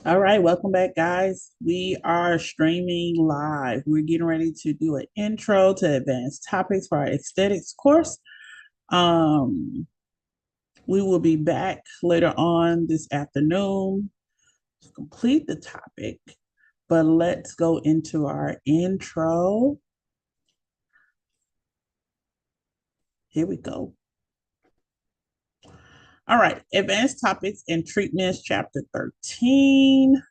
All right, welcome back, guys. We are streaming live. We're getting ready to do an intro to advanced topics for our aesthetics course. Um, we will be back later on this afternoon to complete the topic, but let's go into our intro. Here we go. All right, advanced topics and treatments, chapter 13.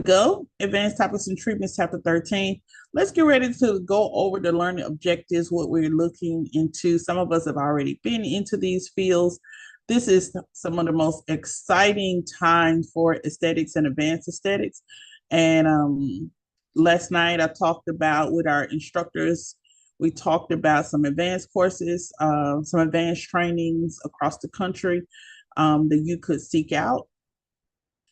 Go. Advanced topics and treatments, chapter 13. Let's get ready to go over the learning objectives, what we're looking into. Some of us have already been into these fields. This is some of the most exciting times for aesthetics and advanced aesthetics. And last night I talked about with our instructors, we talked about some advanced courses, some advanced trainings across the country that you could seek out.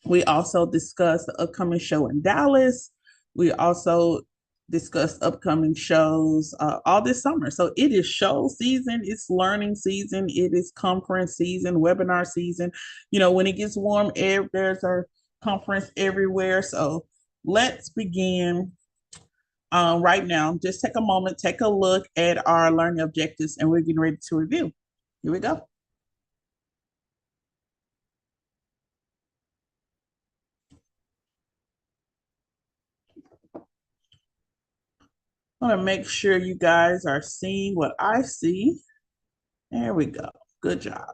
We also discussed the upcoming show in Dallas. We also discussed upcoming shows all this summer. So it is show season, it's learning season, it is conference season, webinar season. You know, when it gets warm, there's a conference everywhere. So let's begin right now. Just take a moment, take a look at our learning objectives, and we're getting ready to review. Here we go. I want to make sure you guys are seeing what I see. There we go. Good job.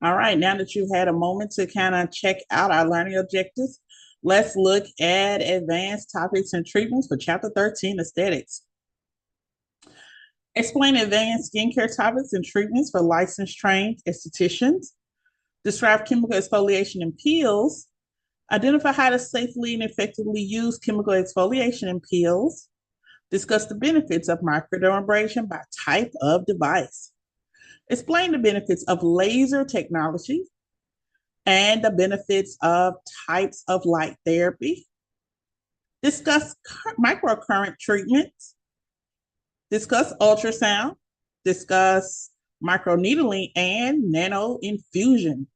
All right, now that you've had a moment to kind of check out our learning objectives, let's look at advanced topics and treatments for Chapter 13, Aesthetics. Explain advanced skincare topics and treatments for licensed trained estheticians. Describe chemical exfoliation and peels. Identify how to safely and effectively use chemical exfoliation and peels. Discuss the benefits of microdermabrasion by type of device. Explain the benefits of laser technology and the benefits of types of light therapy. Discuss microcurrent treatments. Discuss ultrasound. Discuss microneedling and nano infusion.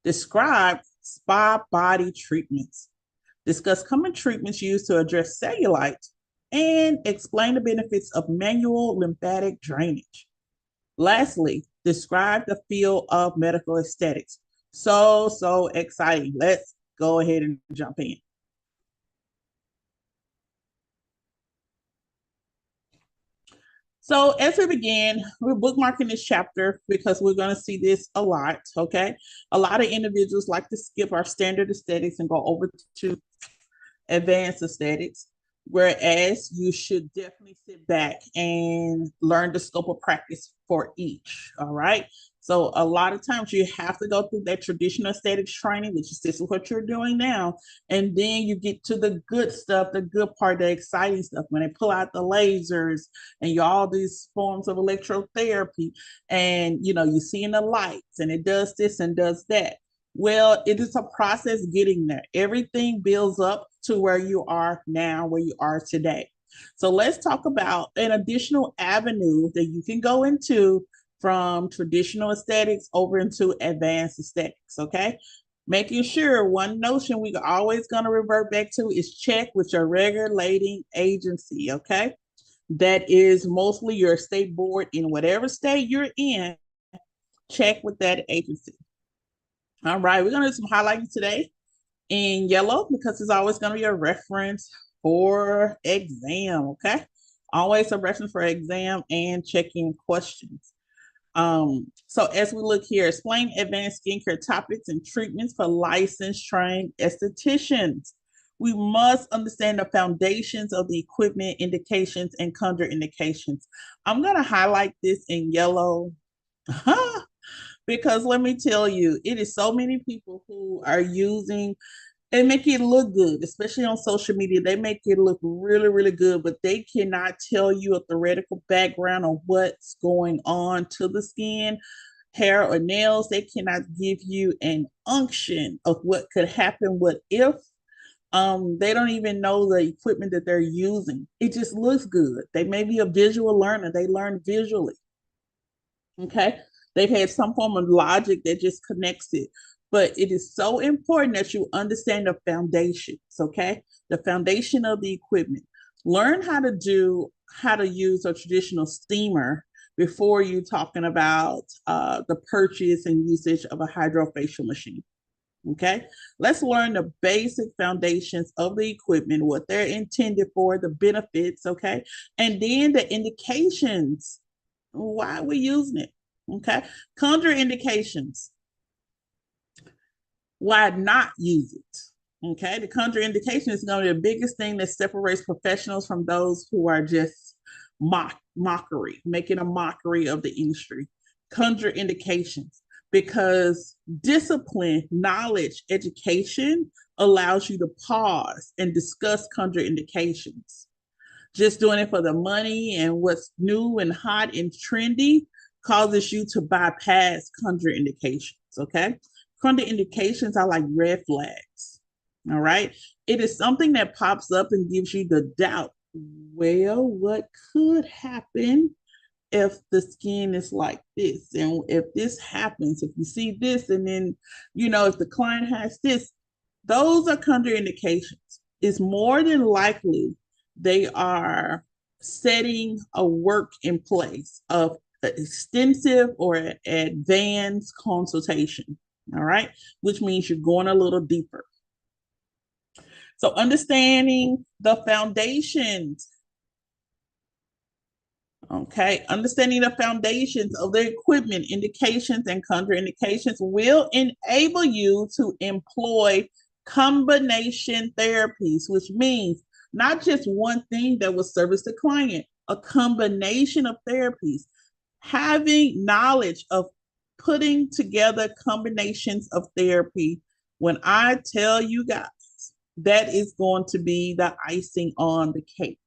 Describe spa body treatments. Discuss common treatments used to address cellulite and explain the benefits of manual lymphatic drainage. Lastly, describe the field of medical aesthetics. So exciting. Let's go ahead and jump in. So as we begin, we're bookmarking this chapter because we're going to see this a lot, okay? A lot of individuals like to skip our standard aesthetics and go over to advanced aesthetics, whereas you should definitely sit back and learn the scope of practice for each, all right? So a lot of times you have to go through that traditional aesthetics training, which is this is what you're doing now, and then you get to the good stuff, the good part, the exciting stuff, when they pull out the lasers and you all these forms of electrotherapy, and you're seeing the lights and it does this and does that. Well, it is a process getting there. Everything builds up to where you are now, where you are today. So let's talk about an additional avenue that you can go into from traditional aesthetics over into advanced aesthetics, okay? Making sure one notion we're always going to revert back to is check with your regulating agency, okay? That is mostly your state board in whatever state you're in, check with that agency. All right, we're going to do some highlighting today in yellow because it's always going to be a reference for exam, okay? Always a reference for exam and checking questions. So as we look here, explain advanced skincare topics and treatments for licensed trained estheticians. We must understand the foundations of the equipment, indications, and contraindications. I'm going to highlight this in yellow. Because let me tell you, it is so many people who are using and make it look good, especially on social media. They make it look really, really good, but they cannot tell you a theoretical background of what's going on to the skin, hair, or nails. They cannot give you an unction of what could happen, what if. They don't even know the equipment that they're using. It just looks good. They may be a visual learner. They learn visually. Okay. They've had some form of logic that just connects it. But it is so important that you understand the foundations, okay? The foundation of the equipment. Learn how to use a traditional steamer before you're talking about the purchase and usage of a hydrofacial machine. Okay, let's learn the basic foundations of the equipment, what they're intended for, the benefits, okay, and then the indications. Why are we using it? Okay, contraindications. Why not use it? Okay, the contraindication is going to be the biggest thing that separates professionals from those who are just mockery, making a mockery of the industry. Contraindications, because discipline, knowledge, education allows you to pause and discuss contraindications. Just doing it for the money and what's new and hot and trendy causes you to bypass contraindications, okay? Contraindications are like red flags, all right? It is something that pops up and gives you the doubt. Well, what could happen if the skin is like this? And if this happens, if you see this, and then, if the client has this, those are contraindications. It's more than likely they are setting a work in place of extensive or advanced consultation, all right, which means you're going a little deeper. So understanding the foundations. Okay, understanding the foundations of the equipment, indications, and contraindications will enable you to employ combination therapies, which means not just one thing that will service the client, a combination of therapies. Having knowledge of putting together combinations of therapy, when I tell you guys, that is going to be the icing on the cake.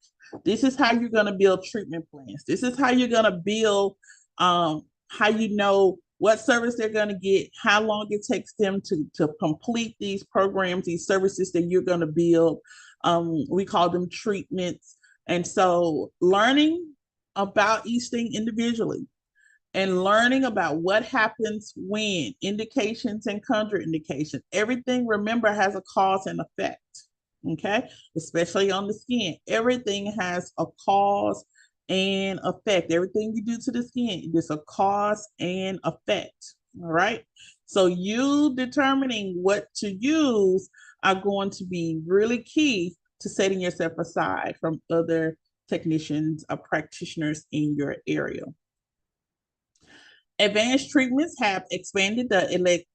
This is how you're going to build treatment plans. This is how you're going to build how you know what service they're going to get, how long it takes them to complete these programs, these services that you're going to build. We call them treatments. And so learning about each thing individually and learning about what happens when indications and contraindications. Everything, remember, has a cause and effect. Okay, especially on the skin. Everything has a cause and effect. Everything you do to the skin, there's a cause and effect. All right. So you determining what to use are going to be really key to setting yourself aside from other technicians or practitioners in your area. Advanced treatments have expanded the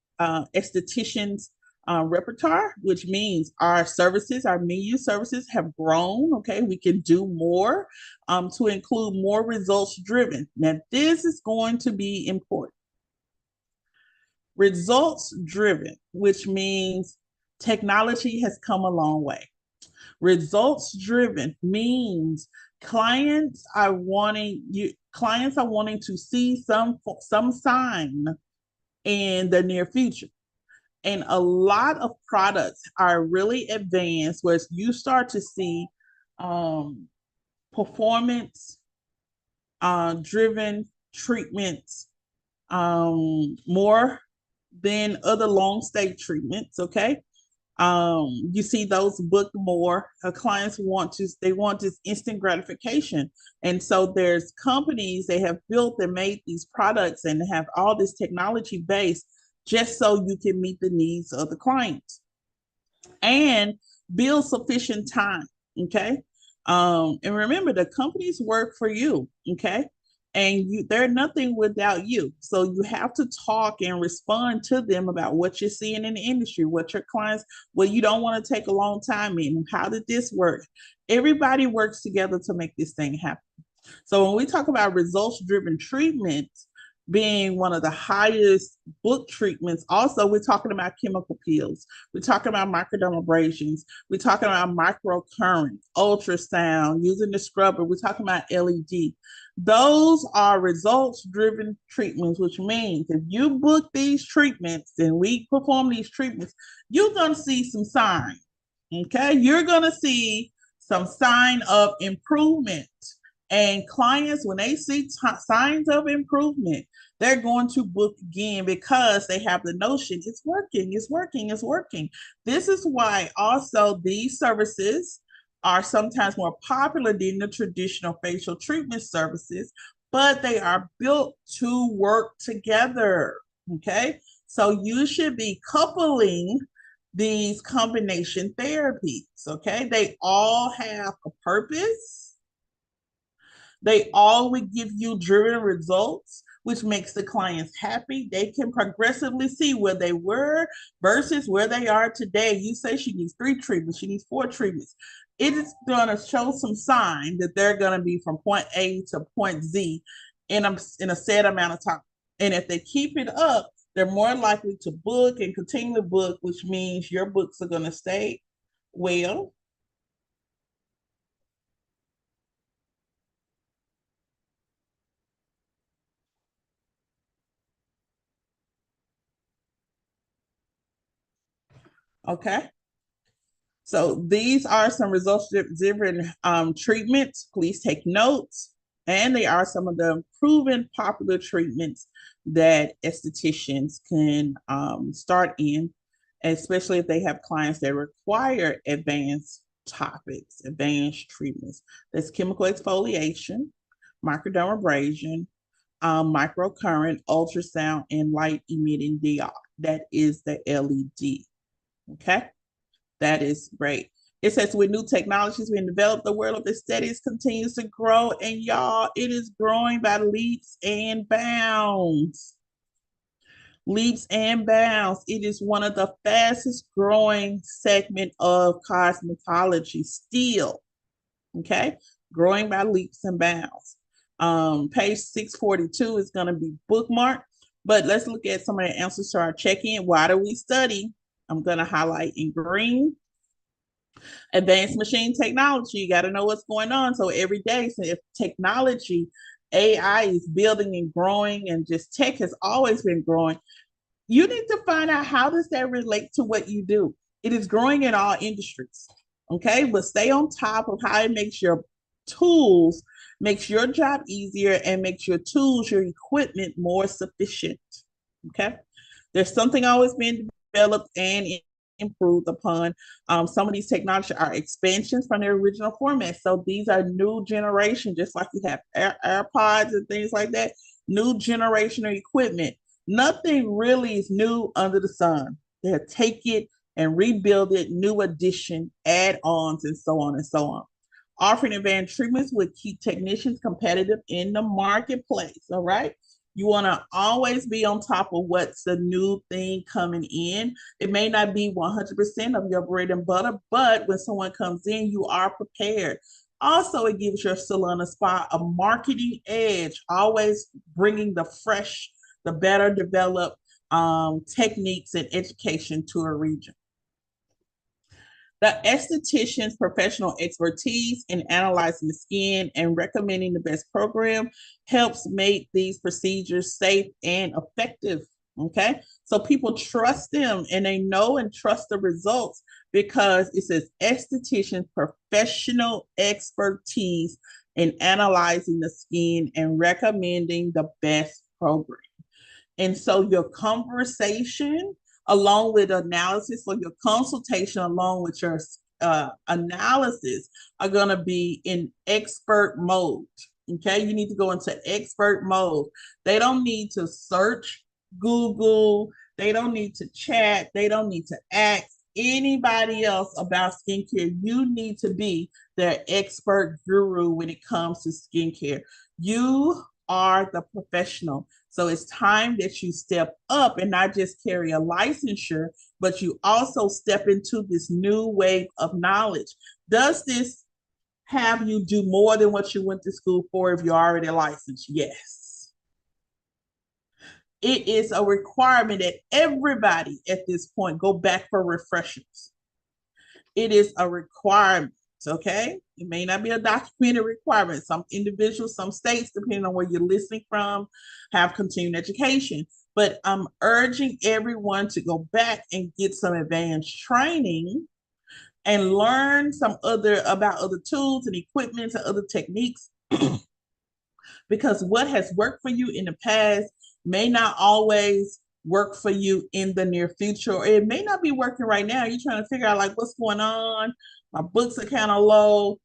estheticians repertoire, which means our services, our menu services have grown. Okay, we can do more to include more results driven. Now, this is going to be important. Results driven, which means technology has come a long way. Results driven means clients are wanting to see some sign in the near future. And a lot of products are really advanced where you start to see performance driven treatments more than other long stay treatments. Okay. You see those booked more. Clients want this instant gratification. And so there's companies they have built and made these products and have all this technology based just so you can meet the needs of the clients and build sufficient time. Okay. And remember, the companies work for you. Okay. And they're nothing without you. So you have to talk and respond to them about what you're seeing in the industry, what your clients, what you don't want to take a long time in, how did this work? Everybody works together to make this thing happen. So when we talk about results-driven treatments being one of the highest book treatments, also we're talking about chemical peels. We're talking about microdermabrasions. We're talking about microcurrent, ultrasound, using the scrubber. We're talking about LED. Those are results-driven treatments, which means if you book these treatments and we perform these treatments, you're going to see some signs. Okay, you're going to see some sign of improvement. And clients, when they see signs of improvement, they're going to book again because they have the notion it's working, it's working, it's working. This is why also these services are sometimes more popular than the traditional facial treatment services, but they are built to work together. Okay, so you should be coupling these combination therapies. Okay, they all have a purpose. They all will give you driven results, which makes the clients happy. They can progressively see where they were versus where they are today. You say she needs 3 treatments, she needs 4 treatments. It is going to show some sign that they're going to be from point A to point Z in a set amount of time. And if they keep it up, they're more likely to book and continue to book, which means your books are going to stay well. Okay. So these are some results-driven treatments. Please take notes. And they are some of the proven popular treatments that estheticians can start in, especially if they have clients that require advanced topics, advanced treatments. That's chemical exfoliation, microdermabrasion, microcurrent, ultrasound, and light emitting DR. That is the LED. Okay. That is great. It says with new technologies being developed, the world of aesthetics continues to grow, and y'all, it is growing by leaps and bounds. Leaps and bounds. It is one of the fastest growing segment of cosmetology still. Okay, growing by leaps and bounds. Page 642 is going to be bookmarked, but let's look at some of the answers to our check-in. Why do we study? I'm going to highlight in green. Advanced machine technology, you got to know what's going on. So every day, so if technology, AI is building and growing, and just tech has always been growing, you need to find out how does that relate to what you do. It is growing in all industries. Okay, but stay on top of how it makes your tools, makes your job easier, and makes your tools, your equipment more sufficient. Okay, there's something always being developed and improved upon. Some of these technologies are expansions from their original format. So these are new generation, just like you have AirPods and things like that, new generation of equipment. Nothing really is new under the sun. They'll take it and rebuild it, new addition, add-ons, and so on and so on. Offering advanced treatments will keep technicians competitive in the marketplace. All right. You want to always be on top of what's the new thing coming in. It may not be 100% of your bread and butter, but when someone comes in, you are prepared. Also, it gives your salon or spa a marketing edge, always bringing the fresh, the better developed techniques and education to a region. The esthetician's professional expertise in analyzing the skin and recommending the best program helps make these procedures safe and effective. Okay, so people trust them and they know and trust the results because it says esthetician's professional expertise in analyzing the skin and recommending the best program. And so your conversation along with analysis, or your consultation along with your analysis are going to be in expert mode. Okay, you need to go into expert mode. They don't need to search Google, they don't need to chat, they don't need to ask anybody else about skincare. You need to be their expert guru when it comes to skincare. You are the professional. So it's time that you step up and not just carry a licensure, but you also step into this new wave of knowledge. Does this have you do more than what you went to school for if you're already licensed? Yes. It is a requirement that everybody at this point go back for refreshers. It is a requirement. Okay, it may not be a documented requirement. Some individuals, some states, depending on where you're listening from, have continuing education. But I'm urging everyone to go back and get some advanced training and learn some other about other tools and equipment and other techniques. Because what has worked for you in the past may not always work for you in the near future, or it may not be working right now. You're trying to figure out like what's going on. My books are kind of low.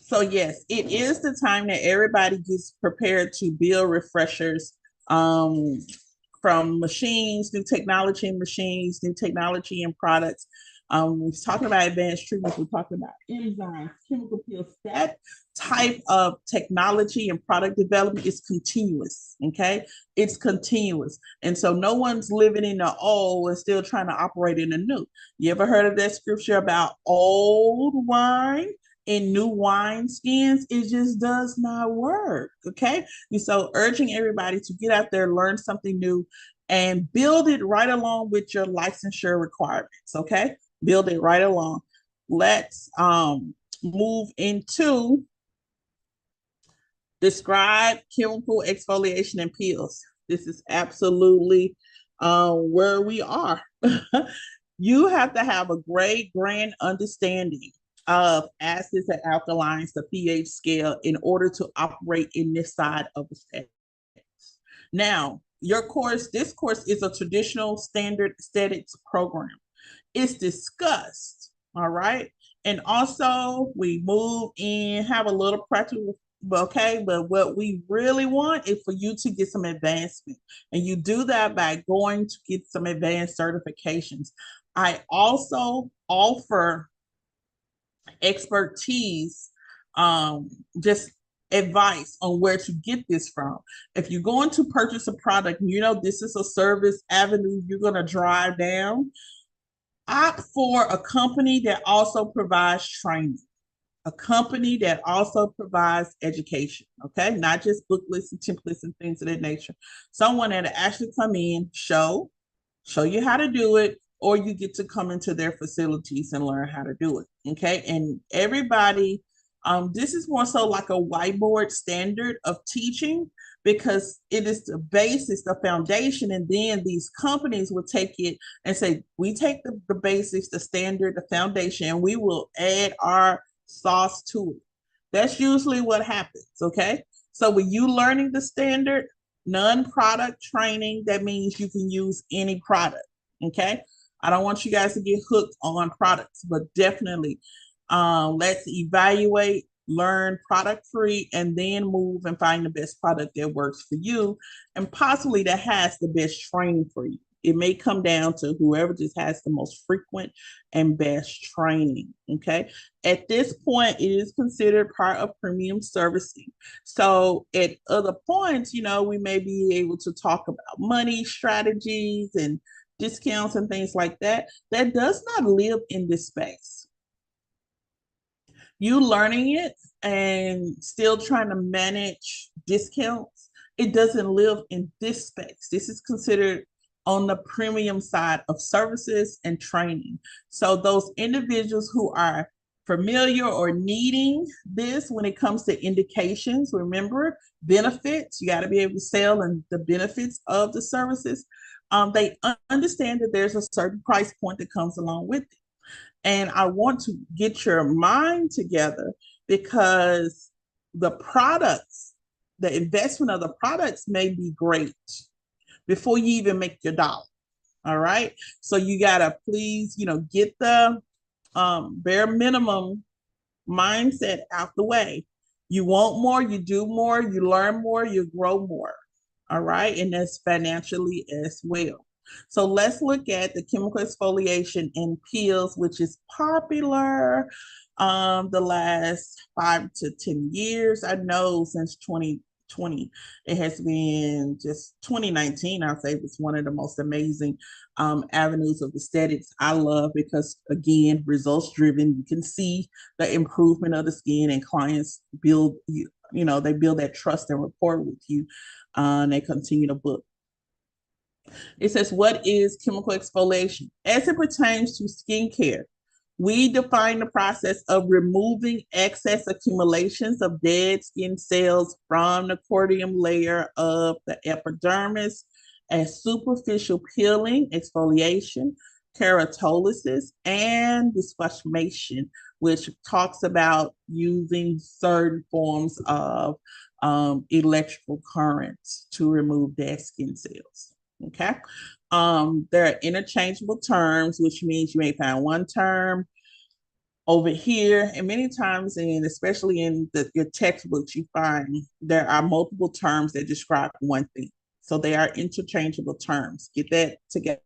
So yes, it is the time that everybody gets prepared to build refreshers from machines, new technology in machines, new technology in products. We're talking about advanced treatments, we're talking about enzymes, chemical peels. That type of technology and product development is continuous, okay? It's continuous. And so no one's living in the old and still trying to operate in the new. You ever heard of that scripture about old wine in new wine skins? It just does not work. Okay. And so urging everybody to get out there, learn something new, and build it right along with your licensure requirements. Okay. Build it right along. Let's move into describe chemical exfoliation and peels. This is absolutely where we are. You have to have a great grand understanding of acids and alkalines, the pH scale, in order to operate in this side of the aesthetics. Now, this course is a traditional standard aesthetics program. It's discussed All right. And also, we move in, have a little practical, okay? But what we really want is for you to get some advancement. And you do that by going to get some advanced certifications. I also offer expertise, just advice on where to get this from. If you're going to purchase a product, you know this is a service avenue you're going to drive down, opt for a company that also provides training, a company that also provides education, okay? Not just booklets and templates and things of that nature. Someone that actually come in, show you how to do it, or you get to come into their facilities and learn how to do it. Okay. And everybody, this is more so like a whiteboard standard of teaching because it is the basis, the foundation. And then these companies will take it and say, we take the basics, the standard, the foundation, and we will add our sauce to it. That's usually what happens. Okay. So when you learning the standard, non-product training, that means you can use any product. Okay. I don't want you guys to get hooked on products, but definitely let's evaluate, learn product free, and then move and find the best product that works for you and possibly that has the best training for you. It may come down to whoever just has the most frequent and best training. Okay. At this point, it is considered part of premium servicing. So at other points, we may be able to talk about money strategies and discounts and things like that. That does not live in this space. You learning it and still trying to manage discounts, it doesn't live in this space. This is considered on the premium side of services and training. So those individuals who are familiar or needing this when it comes to indications, remember benefits, you got to be able to sell and the benefits of the services. They understand that there's a certain price point that comes along with it. And I want to get your mind together because the products, the investment of the products may be great before you even make your dollar. All right. So you got to please, get the bare minimum mindset out the way. You want more, you do more, you learn more, you grow more. All right. And that's financially as well. So let's look at the chemical exfoliation in peels, which is popular the last 5 to 10 years. I know since 2020, it has been just 2019, I'll say it's one of the most amazing avenues of aesthetics. I love because, again, results driven. You can see the improvement of the skin and clients build, they build that trust and rapport with you and they continue to book. It says, what is chemical exfoliation? As it pertains to skincare, we define the process of removing excess accumulations of dead skin cells from the cortium layer of the epidermis as superficial peeling, exfoliation, keratolysis, and desquamation, which talks about using certain forms of electrical currents to remove dead skin cells. Okay. There are interchangeable terms, which means you may find one term over here, and many times, and especially in your textbooks, you find there are multiple terms that describe one thing. So they are interchangeable terms. Get that together.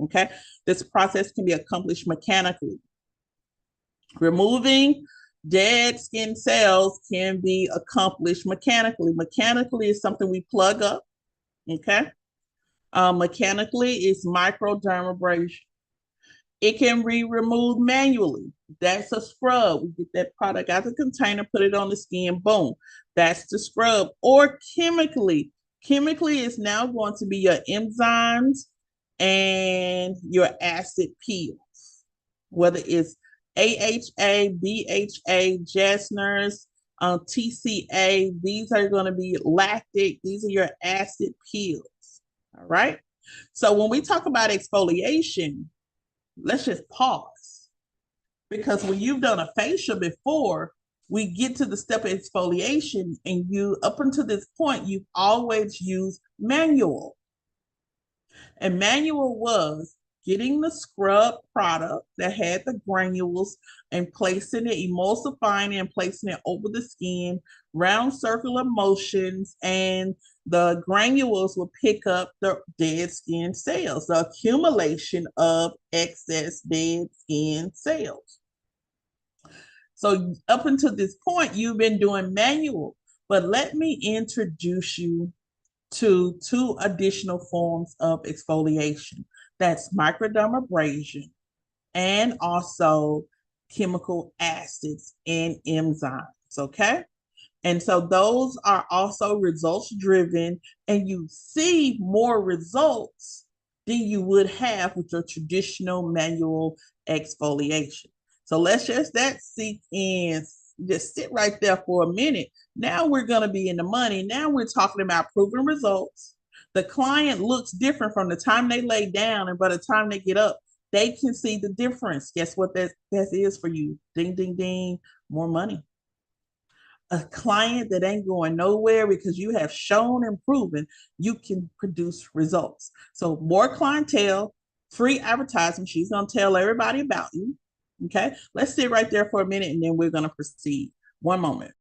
Okay. This process can be accomplished mechanically. Removing dead skin cells can be accomplished mechanically. Mechanically is something we plug up. Okay. Mechanically is microdermabrasion. It can be removed manually. That's a scrub. We get that product out of the container, put it on the skin, boom. That's the scrub. Or chemically. Chemically is now going to be your enzymes and your acid peels, whether it's AHA, BHA, Jasner's, TCA. These are going to be lactic. These are your acid peels. All right. So when we talk about exfoliation, let's just pause because when you've done a facial before, we get to the step of exfoliation and you, up until this point, you've always used manual. And manual was getting the scrub product that had the granules and placing it, emulsifying it and placing it over the skin, round circular motions, and the granules will pick up the dead skin cells, the accumulation of excess dead skin cells. So up until this point, you've been doing manual, but let me introduce you to two additional forms of exfoliation. That's microdermabrasion and also chemical acids and enzymes, okay? And so those are also results driven, and you see more results than you would have with your traditional manual exfoliation. So let's just that sink in, just sit right there for a minute. Now we're going to be in the money. Now we're talking about proven results. The client looks different from the time they lay down and by the time they get up. They can see the difference. Guess what that is for you? Ding, ding, ding, more money. A client that ain't going nowhere because you have shown and proven you can produce results. So more clientele, free advertising. She's going to tell everybody about you. Okay, let's sit right there for a minute and then we're going to proceed. One moment.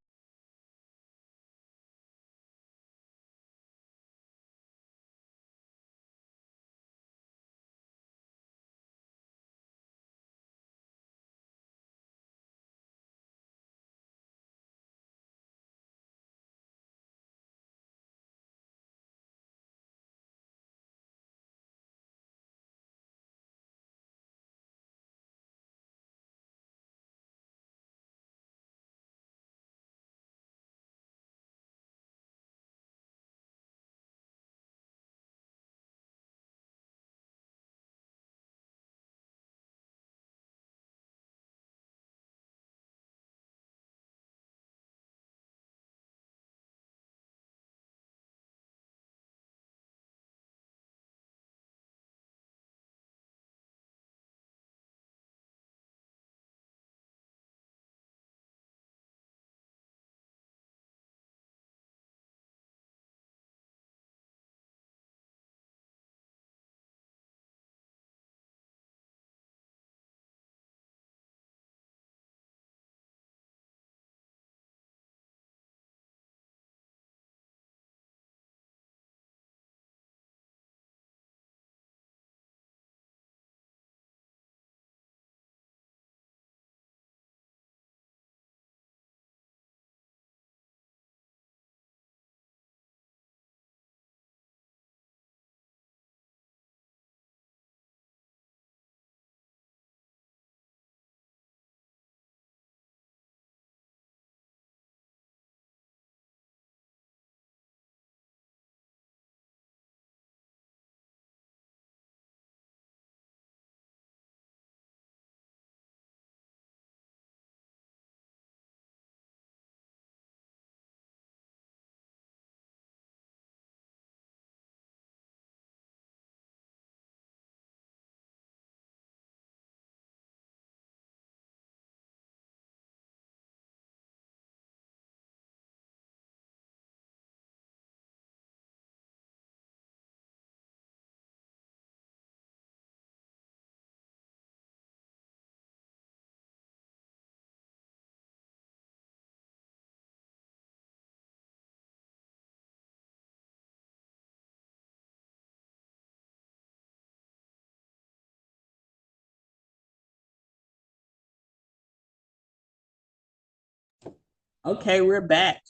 Okay, we're back.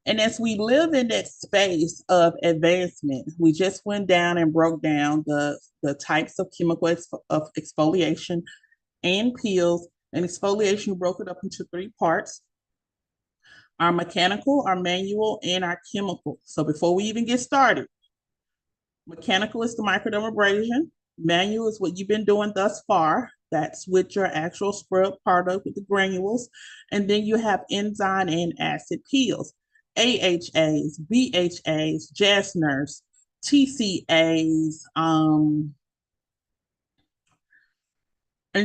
And as we live in that space of advancement, we just went down and broke down the types of chemical of exfoliation and peels. And exfoliation, we broke it up into three parts: our mechanical, our manual, and our chemical. So before we even get started, mechanical is the microdermabrasion. Manual is what you've been doing thus far. That's with your actual scrub product with the granules. And then you have enzyme and acid peels, AHAs, BHAs, Jasners, TCAs, and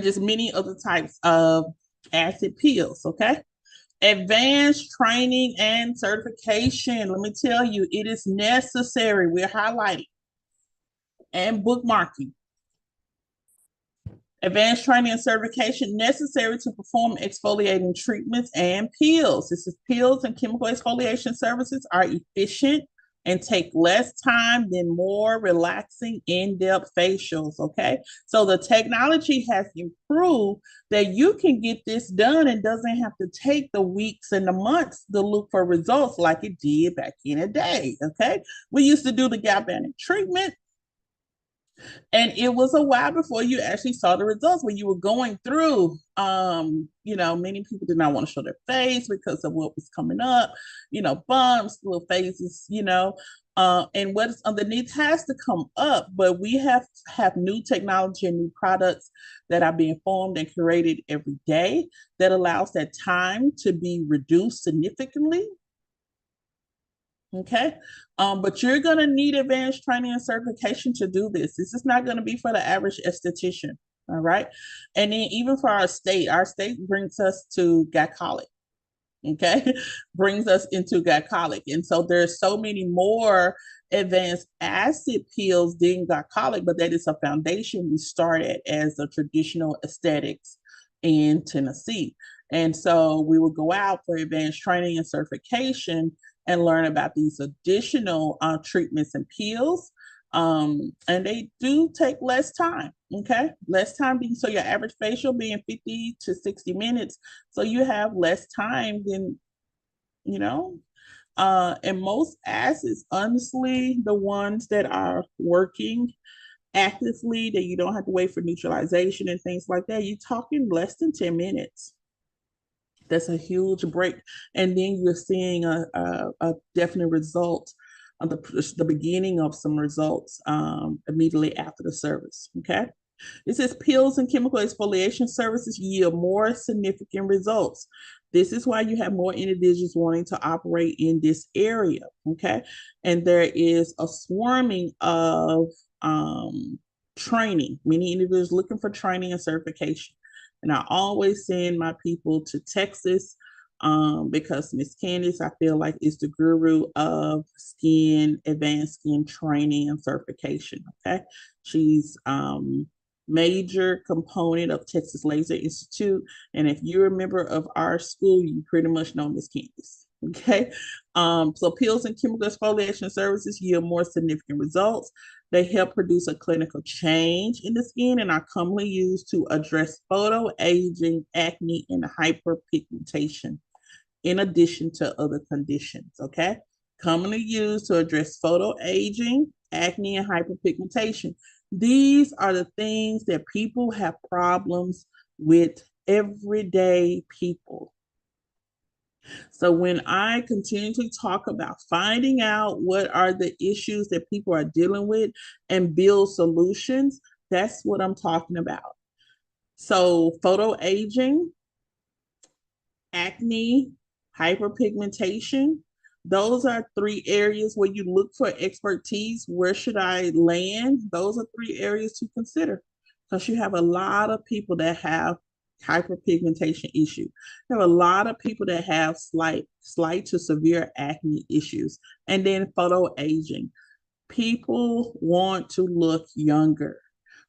just many other types of acid peels. Okay. Advanced training and certification. Let me tell you, it is necessary. We're highlighting and bookmarking. Advanced training and certification necessary to perform exfoliating treatments and peels. This is peels and chemical exfoliation services are efficient and take less time than more relaxing in-depth facials. Okay, so the technology has improved that you can get this done and doesn't have to take the weeks and the months to look for results like it did back in the day. Okay, we used to do the galvanic treatment, and it was a while before you actually saw the results when you were going through. Many people did not want to show their face because of what was coming up, bumps, little faces, and what's underneath has to come up. But we have new technology and new products that are being formed and curated every day that allows that time to be reduced significantly. Okay. But you're going to need advanced training and certification to do this. This is not going to be for the average esthetician. All right. And then even for our state brings us to gynecology. Okay. Brings us into gynecology. And so there's so many more advanced acid peels than gynecology, but that is a foundation we started as a traditional aesthetics in Tennessee. And so we will go out for advanced training and certification and learn about these additional treatments and peels. And they do take less time, okay? Less time being, so your average facial being 50 to 60 minutes. So you have less time than, and most acids, honestly, the ones that are working actively, that you don't have to wait for neutralization and things like that, you're talking less than 10 minutes. That's a huge break. And then you're seeing a definite result on the beginning of some results immediately after the service. Okay. It says peels and chemical exfoliation services yield more significant results. This is why you have more individuals wanting to operate in this area. Okay. And there is a swarming of training, many individuals looking for training and certification. And I always send my people to Texas because Miss Candice, I feel like, is the guru of advanced skin training and certification. Okay. She's major component of Texas Laser Institute. And if you're a member of our school, you pretty much know Miss Candice. Okay. So peels and chemical exfoliation services yield more significant results. They help produce a clinical change in the skin and are commonly used to address photo aging, acne, and hyperpigmentation, in addition to other conditions. Okay. Commonly used to address photo aging, acne, and hyperpigmentation. These are the things that people have problems with, everyday people. So when I continue to talk about finding out what are the issues that people are dealing with and build solutions, that's what I'm talking about. So photo aging, acne, hyperpigmentation, those are three areas where you look for expertise. Where should I land? Those are three areas to consider, because you have a lot of people that have hyperpigmentation issue. There are a lot of people that have slight to severe acne issues. And then photo aging. People want to look younger.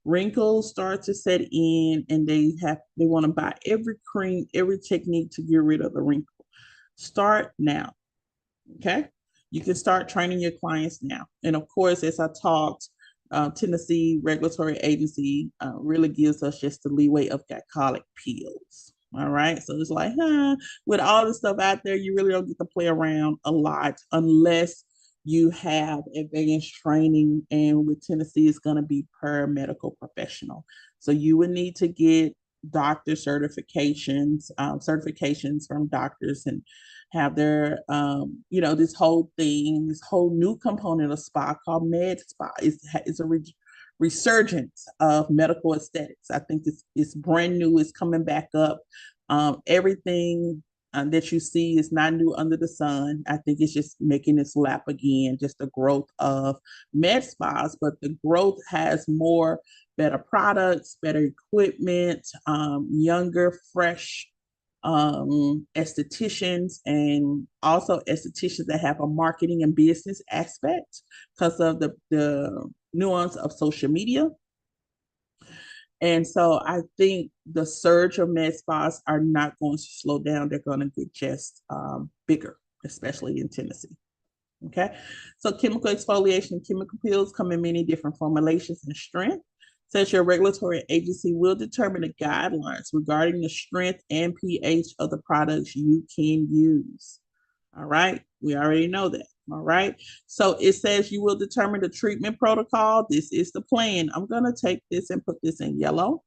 Wrinkles start to set in, and they want to buy every cream, every technique to get rid of the wrinkle. Start now. Okay. You can start training your clients now. And of course, as I talked, Tennessee Regulatory Agency really gives us just the leeway of glycolic peels. All right. So it's like, with all the stuff out there, you really don't get to play around a lot unless you have advanced training. And with Tennessee, it's going to be per medical professional. So you would need to get doctor certifications from doctors, and have their this whole new component of spa called med spa. It's a resurgence of medical aesthetics. I think it's brand new. It's coming back up. Everything that you see is not new under the sun. I think it's just making its lap again, just the growth of med spas, but the growth has more better products, better equipment, younger, fresh estheticians, and also estheticians that have a marketing and business aspect because of the nuance of social media. And so I think the surge of med spas are not going to slow down. They're going to get just bigger, especially in Tennessee. Okay. So chemical exfoliation, chemical peels come in many different formulations and strength. Says your regulatory agency will determine the guidelines regarding the strength and pH of the products you can use. All right. We already know that. All right. So it says you will determine the treatment protocol. This is the plan. I'm going to take this and put this in yellow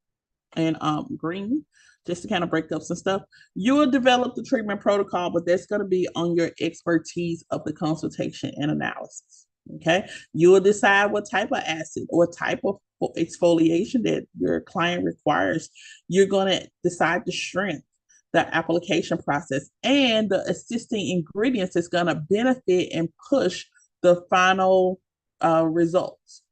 and green just to kind of break up some stuff. You will develop the treatment protocol, but that's going to be on your expertise of the consultation and analysis. Okay. You will decide what type of acid or type of exfoliation that your client requires. You're going to decide the strength, the application process, and the assisting ingredients that's going to benefit and push the final results.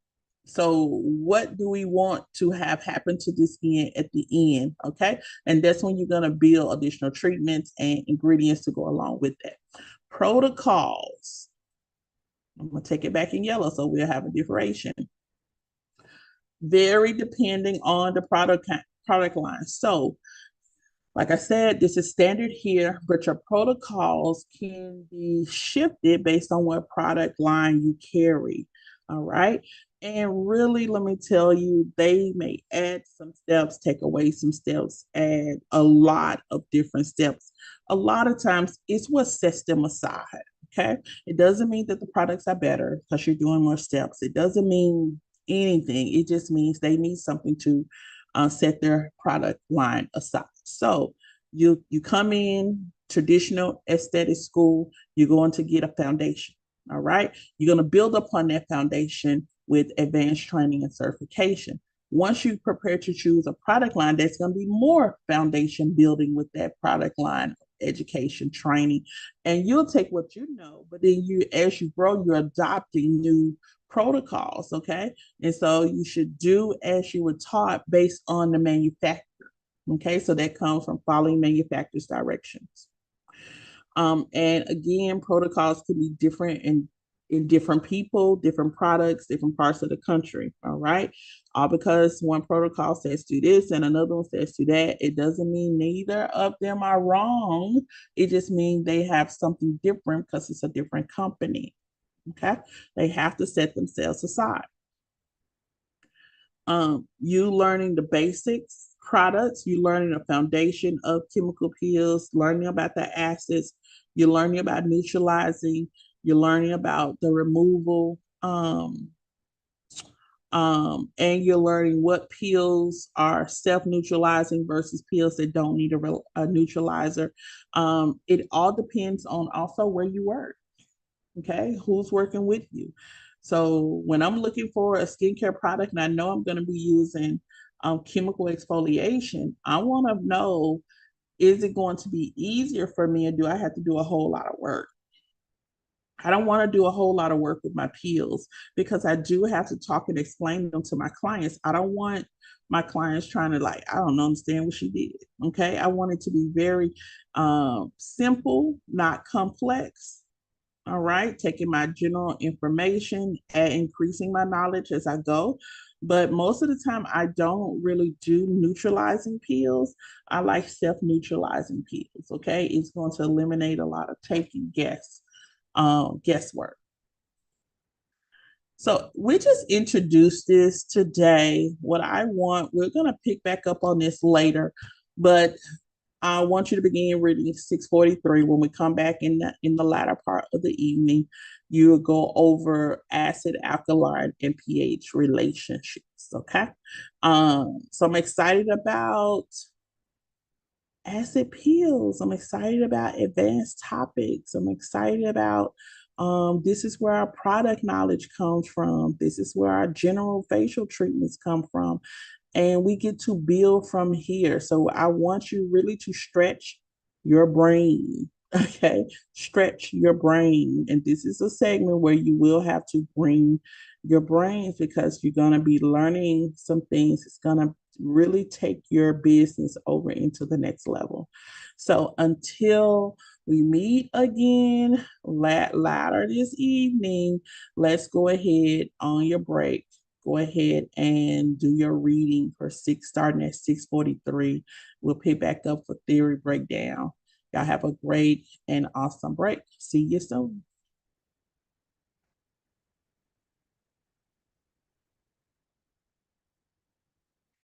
So, what do we want to have happen to the skin at the end? Okay. And that's when you're going to build additional treatments and ingredients to go along with that. Protocols. I'm going to take it back in yellow so we'll have a differentiation. Very depending on the product line. So, like I said, this is standard here, but your protocols can be shifted based on what product line you carry. All right. And really, let me tell you, they may add some steps, take away some steps, add a lot of different steps. A lot of times, it's what sets them aside. Okay. It doesn't mean that the products are better because you're doing more steps. It doesn't mean anything. It just means they need something to set their product line aside. So you come in traditional aesthetic school, you're going to get a foundation. All right. You're going to build upon that foundation with advanced training and certification. Once you prepare to choose a product line, there's going to be more foundation building with that product line, education, training, and you'll take what you know, but then you, as you grow, you're adopting new protocols. Okay. And so you should do as you were taught based on the manufacturer. Okay. So that comes from following manufacturer's directions. And again, protocols can be different in different people, different products, different parts of the country. All right. All because one protocol says do this and another one says do that. It doesn't mean neither of them are wrong. It just means they have something different because it's a different company. Okay. They have to set themselves aside. You learning the basics products, you learning the foundation of chemical peels, learning about the acids, you're learning about neutralizing, you're learning about the removal, and you're learning what peels are self-neutralizing versus peels that don't need a neutralizer. It all depends on also where you work. Okay, who's working with you? So when I'm looking for a skincare product and I know I'm going to be using chemical exfoliation, I want to know, is it going to be easier for me or do I have to do a whole lot of work? I don't want to do a whole lot of work with my peels because I do have to talk and explain them to my clients. I don't want my clients trying to like, I don't understand what she did. Okay. I want it to be very simple, not complex. All right, taking my general information and increasing my knowledge as I go. But most of the time, I don't really do neutralizing peels. I like self-neutralizing peels. Okay, it's going to eliminate a lot of taking guesswork. So we just introduced this today. What I want, we're going to pick back up on this later, but I want you to begin reading 643. When we come back in the latter part of the evening, you will go over acid, alkaline, and pH relationships. Okay. So I'm excited about acid peels. I'm excited about advanced topics. I'm excited about this is where our product knowledge comes from. This is where our general facial treatments come from. And we get to build from here. So I want you really to stretch your brain. Okay. Stretch your brain. And this is a segment where you will have to bring your brains because you're going to be learning some things. It's going to really take your business over into the next level. So until we meet again later this evening, let's go ahead on your break. go ahead and do your reading for six, starting at 6:43. We'll pick back up for theory breakdown. Y'all have a great and awesome break. See you soon.